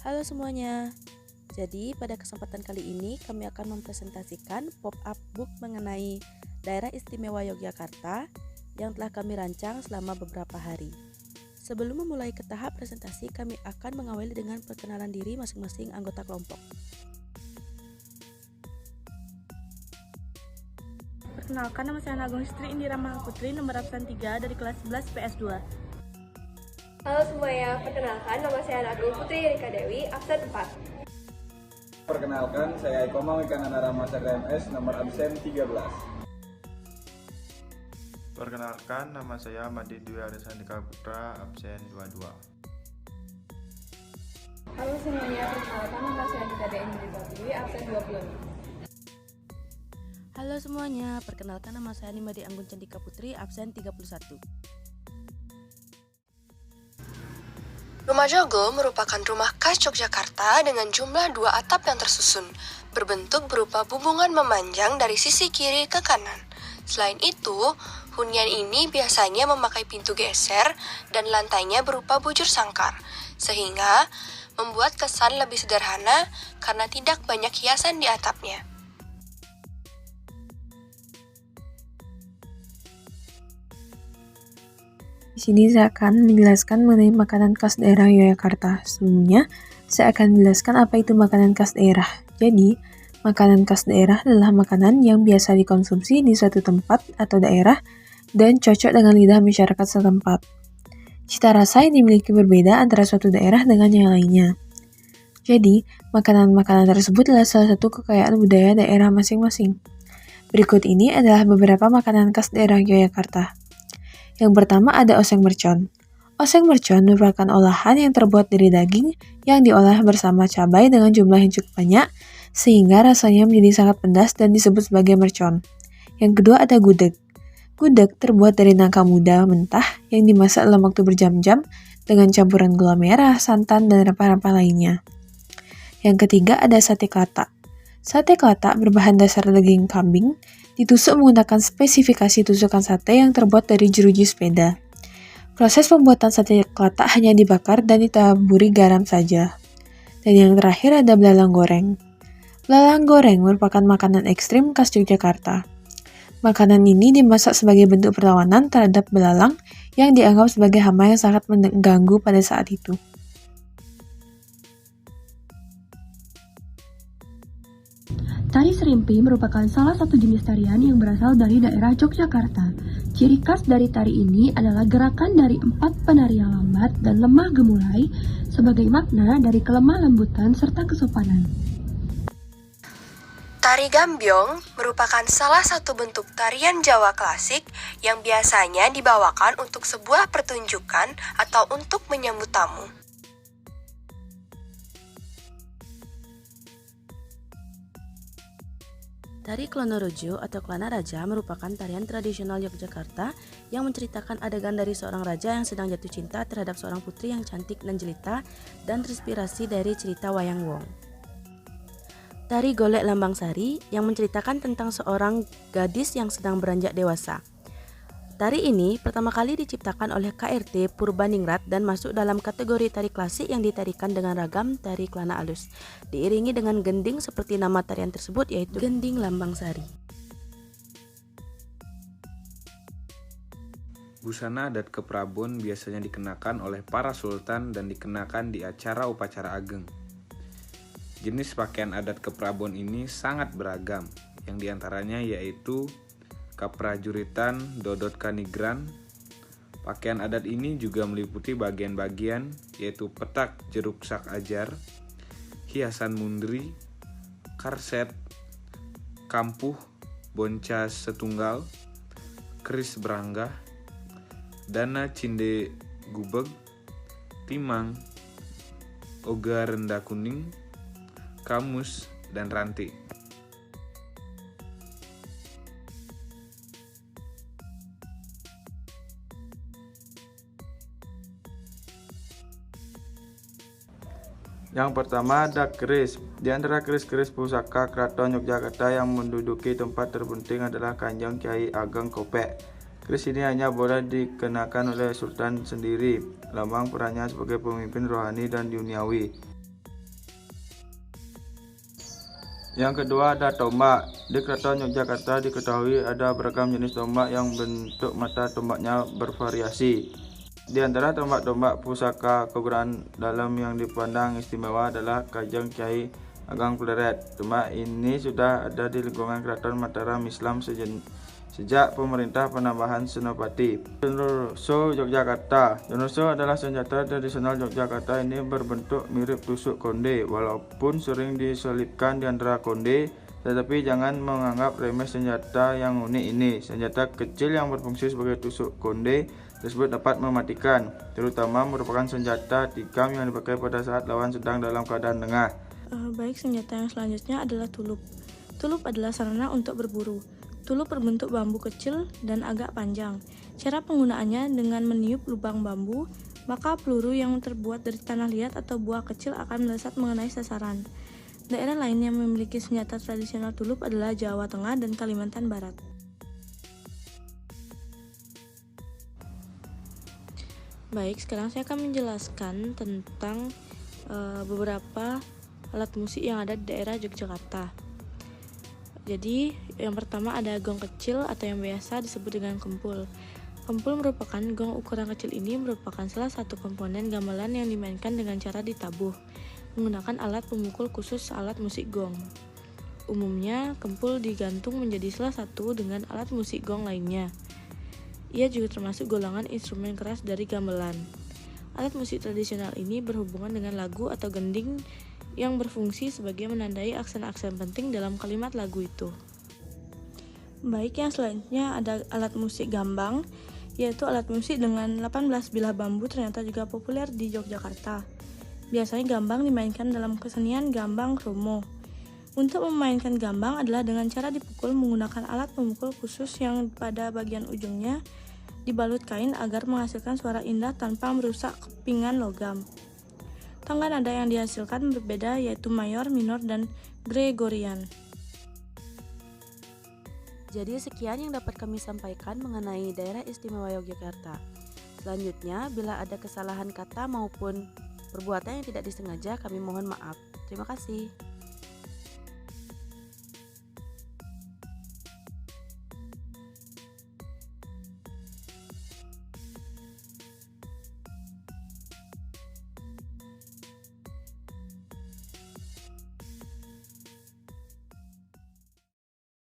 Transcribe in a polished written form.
Halo semuanya. Jadi pada kesempatan kali ini kami akan mempresentasikan pop-up book mengenai Daerah Istimewa Yogyakarta yang telah kami rancang selama beberapa hari. Sebelum memulai ke tahap presentasi, kami akan mengawali dengan perkenalan diri masing-masing anggota kelompok. Perkenalkan, nama saya Agung Istri Indira Mahaputri, nomor absen 3 dari kelas 11 PS2. Halo semuanya, perkenalkan nama saya Agung Putri Rika Dewi, absen 4. Perkenalkan, saya Eko Mawikana Ramasa KMS, nomor absen 13. Perkenalkan, nama saya Madi Dwi Arisandika Putra, absen 22. Halo semuanya, perkenalkan nama saya Dita Dewi Putri, absen 20. Halo semuanya, perkenalkan nama saya Nimadi Anggun Candika Putri, absen 31. Rumah Jogo merupakan rumah khas Yogyakarta dengan jumlah 2 atap yang tersusun, berbentuk berupa bumbungan memanjang dari sisi kiri ke kanan. Selain itu, hunian ini biasanya memakai pintu geser dan lantainya berupa bujur sangkar, sehingga membuat kesan lebih sederhana karena tidak banyak hiasan di atapnya. Di sini saya akan menjelaskan mengenai makanan khas daerah Yogyakarta. Sebelumnya, saya akan menjelaskan apa itu makanan khas daerah. Jadi, makanan khas daerah adalah makanan yang biasa dikonsumsi di suatu tempat atau daerah dan cocok dengan lidah masyarakat setempat. Cita rasa yang dimiliki berbeda antara suatu daerah dengan yang lainnya. Jadi, makanan-makanan tersebut adalah salah satu kekayaan budaya daerah masing-masing. Berikut ini adalah beberapa makanan khas daerah Yogyakarta. Yang pertama ada oseng mercon. Oseng mercon merupakan olahan yang terbuat dari daging yang diolah bersama cabai dengan jumlah yang cukup banyak sehingga rasanya menjadi sangat pedas dan disebut sebagai mercon. Yang kedua ada gudeg. Gudeg terbuat dari nangka muda mentah yang dimasak dalam waktu berjam-jam dengan campuran gula merah, santan, dan rempah-rempah lainnya. Yang ketiga ada sate klatak. Sate klatak berbahan dasar daging kambing, ditusuk menggunakan spesifikasi tusukan sate yang terbuat dari jeruji sepeda. Proses pembuatan sate klatak hanya dibakar dan ditaburi garam saja. Dan yang terakhir ada belalang goreng. Belalang goreng merupakan makanan ekstrim khas Yogyakarta. Makanan ini dimasak sebagai bentuk perlawanan terhadap belalang yang dianggap sebagai hama yang sangat mengganggu pada saat itu. Tari serimpi merupakan salah satu jenis tarian yang berasal dari daerah Yogyakarta. Ciri khas dari tari ini adalah gerakan dari 4 penari yang lambat dan lemah gemulai sebagai makna dari kelemah lembutan serta kesopanan. Tari gambyong merupakan salah satu bentuk tarian Jawa klasik yang biasanya dibawakan untuk sebuah pertunjukan atau untuk menyambut tamu. Tari Klonorojo atau Klana Raja merupakan tarian tradisional Yogyakarta yang menceritakan adegan dari seorang raja yang sedang jatuh cinta terhadap seorang putri yang cantik dan jelita dan terinspirasi dari cerita Wayang Wong. Tari Golek Lambang Sari yang menceritakan tentang seorang gadis yang sedang beranjak dewasa. Tari ini pertama kali diciptakan oleh KRT Purbaningrat dan masuk dalam kategori tari klasik yang ditarikan dengan ragam tari kelana alus, diiringi dengan gending seperti nama tarian tersebut yaitu Gending Lambang Sari. Busana adat keprabon biasanya dikenakan oleh para sultan dan dikenakan di acara upacara ageng. Jenis pakaian adat keprabon ini sangat beragam, yang diantaranya yaitu kaprajuritan, dodot kanigran. Pakaian adat ini juga meliputi bagian-bagian yaitu petak jeruk sak ajar, hiasan mundri, karset, kampuh, boncas setunggal, keris beranggah, dana cinde gubeg, timang, oga rendah kuning, kamus, dan ranti. Yang pertama ada keris. Di antara keris-keris pusaka Keraton Yogyakarta yang menduduki tempat terpenting adalah Kanjeng Kyai Ageng Kopek. Keris ini hanya boleh dikenakan oleh Sultan sendiri, lambang perannya sebagai pemimpin rohani dan duniawi. Yang kedua ada tombak. Di Keraton Yogyakarta diketahui ada beragam jenis tombak yang bentuk mata tombaknya bervariasi. Di antara tombak-tombak pusaka kegunaan dalam yang dipandang istimewa adalah Kanjeng Kyai Ageng Pleret. Tombak ini sudah ada di lingkungan Keraton Mataram Islam sejak pemerintah penambahan Senopati. Donoso Yogyakarta. Donoso adalah senjata tradisional Yogyakarta. Ini berbentuk mirip tusuk konde, walaupun sering diselipkan di antara konde, tetapi jangan menganggap remeh senjata yang unik ini. Senjata kecil yang berfungsi sebagai tusuk konde tersebut dapat mematikan, terutama merupakan senjata tikam yang dipakai pada saat lawan sedang dalam keadaan lengah. Baik, senjata yang selanjutnya adalah tulup. Tulup adalah sarana untuk berburu. Tulup berbentuk bambu kecil dan agak panjang. Cara penggunaannya dengan meniup lubang bambu, maka peluru yang terbuat dari tanah liat atau buah kecil akan melesat mengenai sasaran. Daerah lain yang memiliki senjata tradisional tulup adalah Jawa Tengah dan Kalimantan Barat. Baik, sekarang saya akan menjelaskan tentang beberapa alat musik yang ada di daerah Yogyakarta. Jadi, yang pertama ada gong kecil atau yang biasa disebut dengan kempul. Kempul merupakan gong ukuran kecil. Ini merupakan salah satu komponen gamelan yang dimainkan dengan cara ditabuh menggunakan alat pemukul khusus alat musik gong. Umumnya, kempul digantung menjadi salah satu dengan alat musik gong lainnya. Ia juga termasuk golongan instrumen keras dari gamelan. Alat musik tradisional ini berhubungan dengan lagu atau gending yang berfungsi sebagai menandai aksen-aksen penting dalam kalimat lagu itu. Baik, yang selanjutnya ada alat musik gambang, yaitu alat musik dengan 18 bilah bambu ternyata juga populer di Yogyakarta. Biasanya gambang dimainkan dalam kesenian gambang kromo. Untuk memainkan gambang adalah dengan cara dipukul menggunakan alat pemukul khusus yang pada bagian ujungnya dibalut kain agar menghasilkan suara indah tanpa merusak kepingan logam. Tangga nada yang dihasilkan berbeda, yaitu mayor, minor, dan Gregorian. Jadi sekian yang dapat kami sampaikan mengenai daerah istimewa Yogyakarta. Selanjutnya, bila ada kesalahan kata maupun perbuatan yang tidak disengaja, kami mohon maaf. Terima kasih.